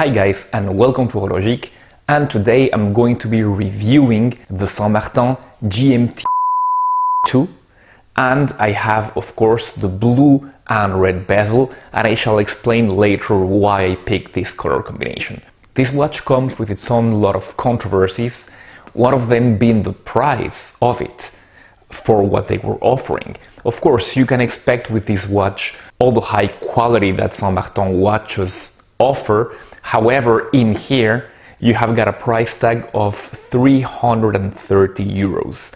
Hi guys and welcome to Horologique, and today I'm going to be reviewing the San Martin GMT V2, and I have of course the blue and red bezel, and I shall explain later why I picked this color combination. This watch comes with its own lot of controversies, one of them being the price of it for what they were offering. Of course, you can expect with this watch all the high quality that San Martin watches offer. However, in here you have got a price tag of 330 euros.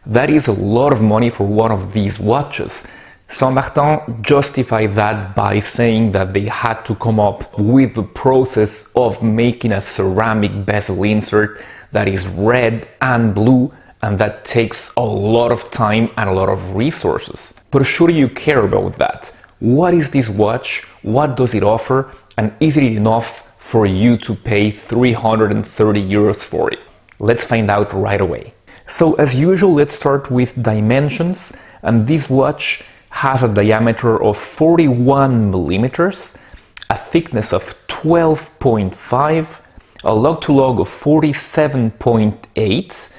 That is a lot of money for one of these watches. San Martin justified that by saying that they had to come up with the process of making a ceramic bezel insert that is red and blue, and that takes a lot of time and a lot of resources. But should you care about that? What is this watch? What does it offer? And is it enough for you to pay 330 euros for it? Let's find out right away. So as usual, let's start with dimensions. And this watch has a diameter of 41 millimeters, a thickness of 12.5, a lug-to-lug of 47.8,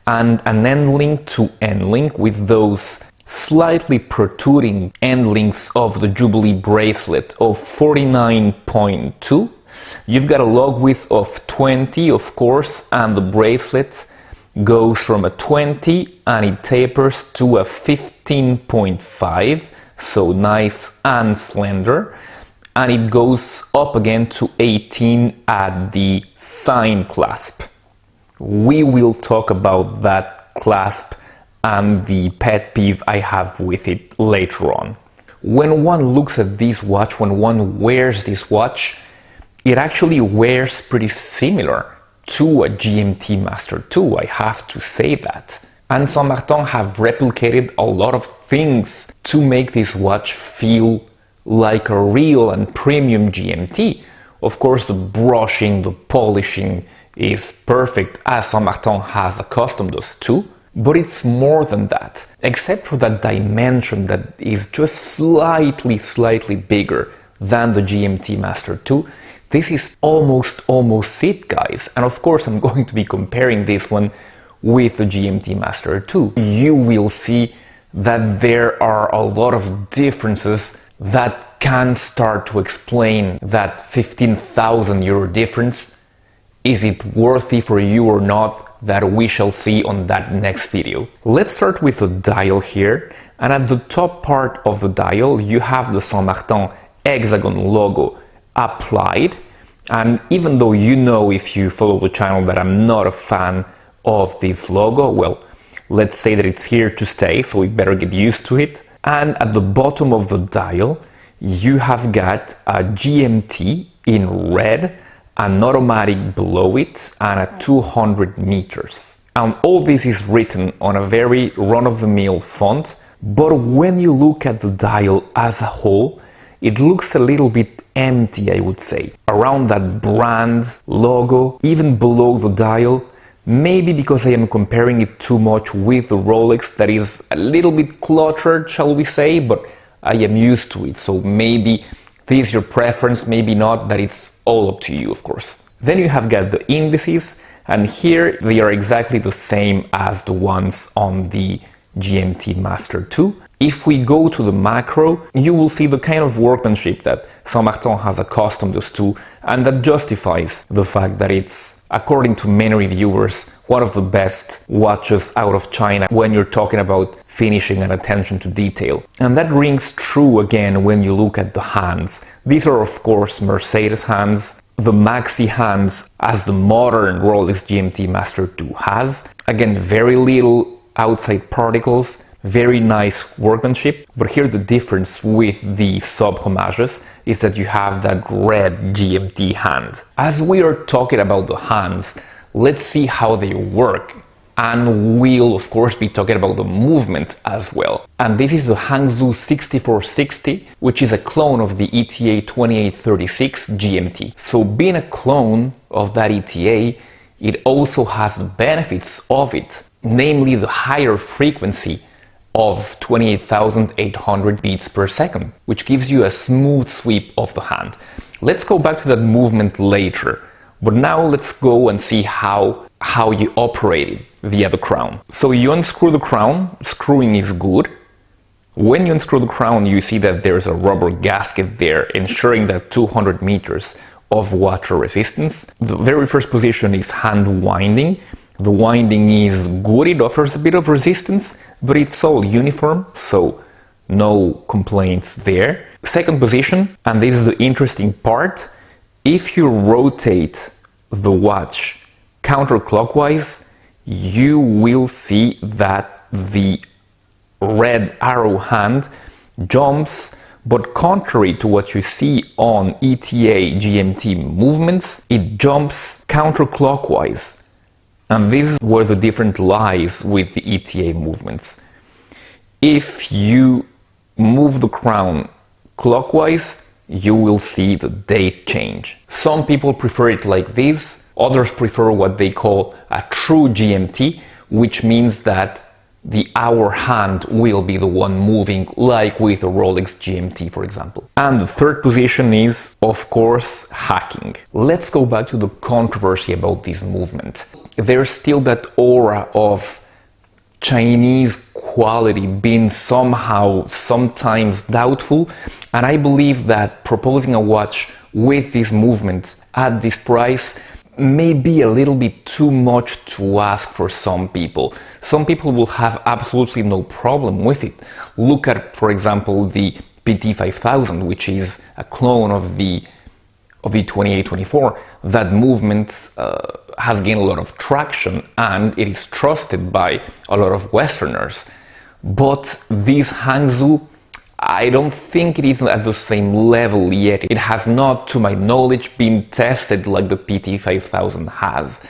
and an end link to end link with those slightly protruding end links of the Jubilee bracelet of 49.2. You've got a lug width of 20, of course, and the bracelet goes from a 20 and it tapers to a 15.5, so nice and slender, and it goes up again to 18 at the sign clasp. We will talk about that clasp and the pet peeve I have with it later on. When one looks at this watch, when one wears this watch, it actually wears pretty similar to a GMT Master 2, I have to say that. And San Martin have replicated a lot of things to make this watch feel like a real and premium GMT. Of course, the brushing, the polishing is perfect, as San Martin has accustomed us to, but it's more than that. Except for that dimension that is just slightly bigger than the GMT Master 2, this is almost it, guys. And of course, I'm going to be comparing this one with the GMT Master 2. You will see that there are a lot of differences that can start to explain that 15,000 euro difference. Is it worthy for you or not? That we shall see on that next video. Let's start with the dial here, and at the top part of the dial you have the San Martin hexagon logo applied. And even though you know, if you follow the channel, that I'm not a fan of this logo, well, let's say that it's here to stay, so we better get used to it. And at the bottom of the dial you have got a GMT in red, an automatic below it, and a 200 meters. And all this is written on a very run-of-the-mill font, but when you look at the dial as a whole, it looks a little bit empty, I would say. Around that brand logo, even below the dial, maybe because I am comparing it too much with the Rolex that is a little bit cluttered, shall we say, but I am used to it, so maybe this is your preference, maybe not, that it's all up to you, of course. Then you have got the indices, and here they are exactly the same as the ones on the GMT Master 2. If we go to the macro, you will see the kind of workmanship that San Martin has accustomed us to, and that justifies the fact that it's, according to many reviewers, one of the best watches out of China when you're talking about finishing and attention to detail. And that rings true again when you look at the hands. These are of course Mercedes hands, the maxi hands as the modern Rolex GMT Master 2 has. Again, very little outside particles, very nice workmanship, but here the difference with the sub-homages is that you have that red GMT hand. As we are talking about the hands, let's see how they work, and we'll of course be talking about the movement as well. And this is the Hangzhou 6460, which is a clone of the ETA 2836 GMT. So being a clone of that ETA, it also has the benefits of it, namely the higher frequency of 28,800 beats per second, which gives you a smooth sweep of the hand. Let's go back to that movement later, but now let's go and see how you operate it via the crown. So you unscrew the crown, screwing is good. When you unscrew the crown, you see that there's a rubber gasket there, ensuring that 200 meters of water resistance. The very first position is hand winding. The winding is good, it offers a bit of resistance, but it's all uniform, so no complaints there. Second position, and this is the interesting part, if you rotate the watch counterclockwise, you will see that the red arrow hand jumps, but contrary to what you see on ETA GMT movements, it jumps counterclockwise. And this is where the difference lies with the ETA movements. If you move the crown clockwise, you will see the date change. Some people prefer it like this, others prefer what they call a true GMT, which means that the hour hand will be the one moving, like with a Rolex GMT, for example. And the third position is, of course, hacking. Let's go back to the controversy about this movement. There's still that aura of Chinese quality being somehow, sometimes doubtful, and I believe that proposing a watch with this movement at this price may be a little bit too much to ask for some people. Some people will have absolutely no problem with it. Look at, for example, the PT5000, which is a clone of the 2824. That movement has gained a lot of traction and it is trusted by a lot of Westerners. But this Hangzhou, I don't think it is at the same level yet. It has not, to my knowledge, been tested like the PT5000 has.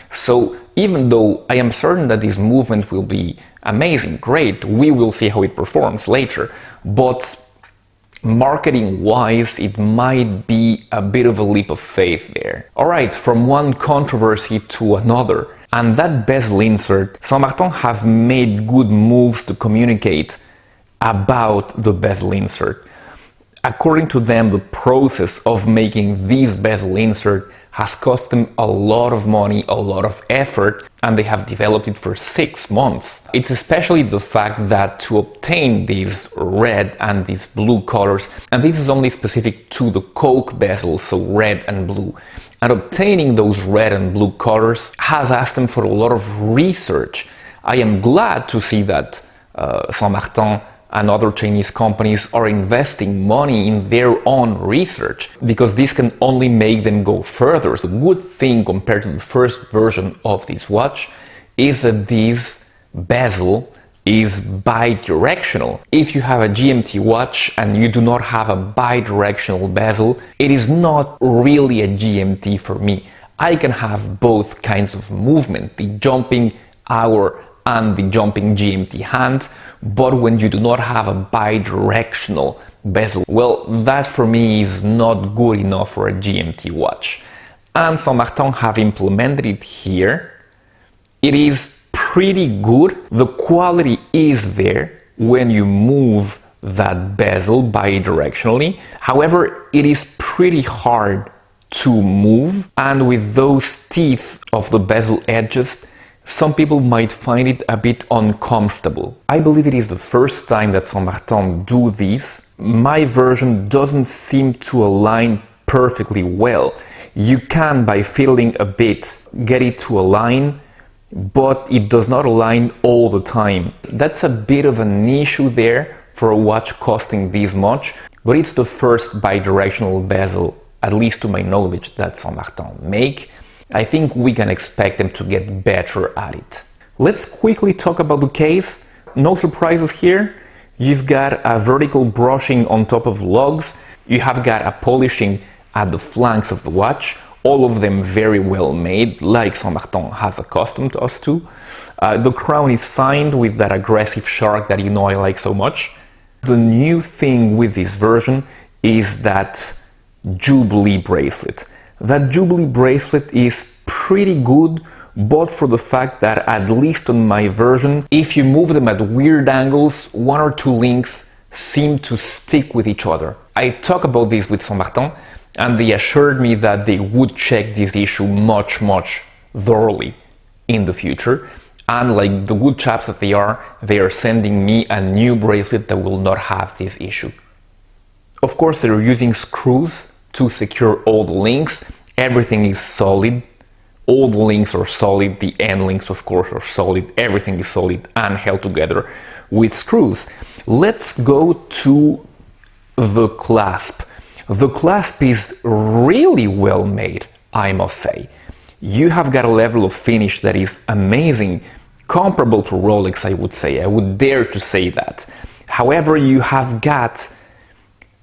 So even though I am certain that this movement will be amazing, great, we will see how it performs later, but marketing-wise, it might be a bit of a leap of faith there. Alright, from one controversy to another, and that bezel insert, San Martin have made good moves to communicate about the bezel insert. According to them, the process of making this bezel insert has cost them a lot of money, a lot of effort, and they have developed it for 6 months. It's especially the fact that to obtain these red and these blue colors, and this is only specific to the Coke bezel, so red and blue, and obtaining those red and blue colors has asked them for a lot of research. I am glad to see that San Martin and other Chinese companies are investing money in their own research, because this can only make them go further. So the good thing compared to the first version of this watch is that this bezel is bi-directional. If you have a GMT watch and you do not have a bi-directional bezel, it is not really a GMT for me. I can have both kinds of movement, the jumping hour and the jumping GMT hand, but when you do not have a bi-directional bezel, well, that for me is not good enough for a GMT watch. And San Martin have implemented it here. It is pretty good. The quality is there when you move that bezel bi-directionally. However, it is pretty hard to move, and with those teeth of the bezel edges, some people might find it a bit uncomfortable. I believe it is the first time that San Martin do this. My version doesn't seem to align perfectly well. You can, by fiddling a bit, get it to align, but it does not align all the time. That's a bit of an issue there for a watch costing this much, but it's the first bi-directional bezel, at least to my knowledge, that San Martin make. I think we can expect them to get better at it. Let's quickly talk about the case. No surprises here. You've got a vertical brushing on top of lugs. You have got a polishing at the flanks of the watch. All of them very well made, like San Martin has accustomed us to. The crown is signed with that aggressive shark that you know I like so much. The new thing with this version is that Jubilee bracelet. That Jubilee bracelet is pretty good, but for the fact that, at least on my version, if you move them at weird angles, one or two links seem to stick with each other. I talk about this with San Martin, and they assured me that they would check this issue much thoroughly in the future. And like the good chaps that they are sending me a new bracelet that will not have this issue. Of course, they're using screws to secure all the links. Everything is solid. All the links are solid. The end links, of course, are solid. Everything is solid and held together with screws. Let's go to the clasp. The clasp is really well made, I must say. You have got a level of finish that is amazing, comparable to Rolex, I would say. I would dare to say that. However, you have got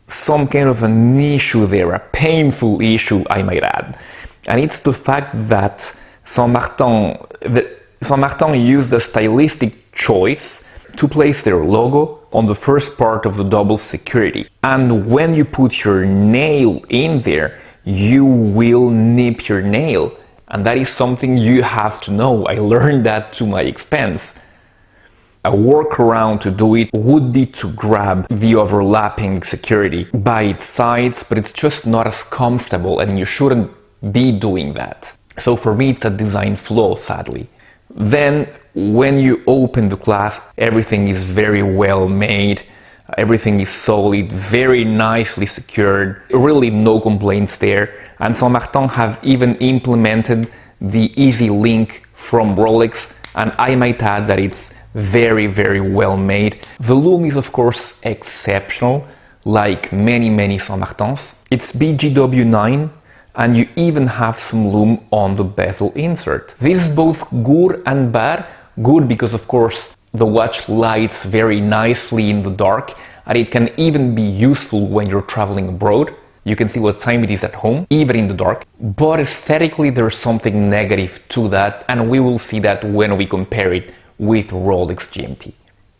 some kind of an issue there, a painful issue, I might add. And it's the fact that San Martin used a stylistic choice to place their logo on the first part of the double security. And when you put your nail in there, you will nip your nail. And that is something you have to know. I learned that to my expense. A workaround to do it would be to grab the overlapping security by its sides, but it's just not as comfortable and you shouldn't be doing that. So for me, it's a design flaw, sadly. Then when you open the clasp, everything is very well made. Everything is solid, very nicely secured, really no complaints there. And San Martin have even implemented the Easy Link from Rolex, and I might add that it's very well made. The loom is of course exceptional, like many San Martins. It's BGW9, and you even have some loom on the bezel insert. This is both good and bad. Good because of course the watch lights very nicely in the dark, and it can even be useful when you're traveling abroad. You can see what time it is at home, even in the dark. But aesthetically, there's something negative to that, and we will see that when we compare it with Rolex GMT.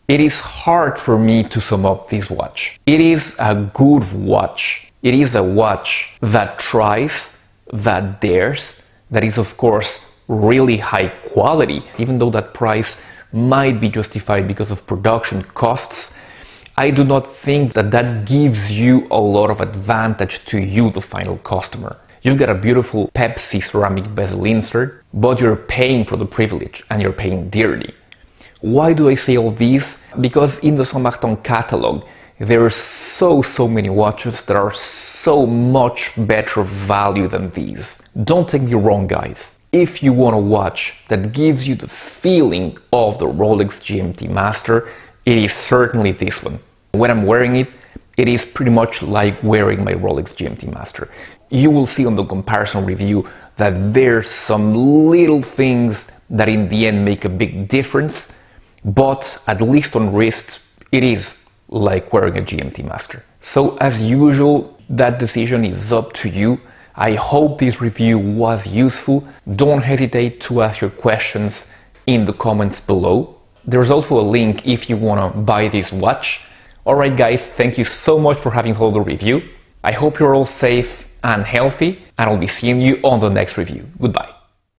It is hard for me to sum up this watch. It is a good watch. It is a watch that tries, that dares, that is of course really high quality, even though that price might be justified because of production costs. I do not think that that gives you a lot of advantage to you, the final customer. You've got a beautiful Pepsi ceramic bezel insert, but you're paying for the privilege, and you're paying dearly. Why do I say all these? Because in the San Martin catalog, there are so many watches that are so much better value than these. Don't take me wrong, guys. If you want a watch that gives you the feeling of the Rolex GMT Master, it is certainly this one. When I'm wearing it, it is pretty much like wearing my Rolex GMT Master. You will see on the comparison review that there's some little things that in the end make a big difference, but at least on wrist, it is like wearing a GMT Master. So as usual, that decision is up to you. I hope this review was useful. Don't hesitate to ask your questions in the comments below. There's also a link if you want to buy this watch. Alright guys, thank you so much for having followed the review. I hope you're all safe and healthy, and I'll be seeing you on the next review. Goodbye.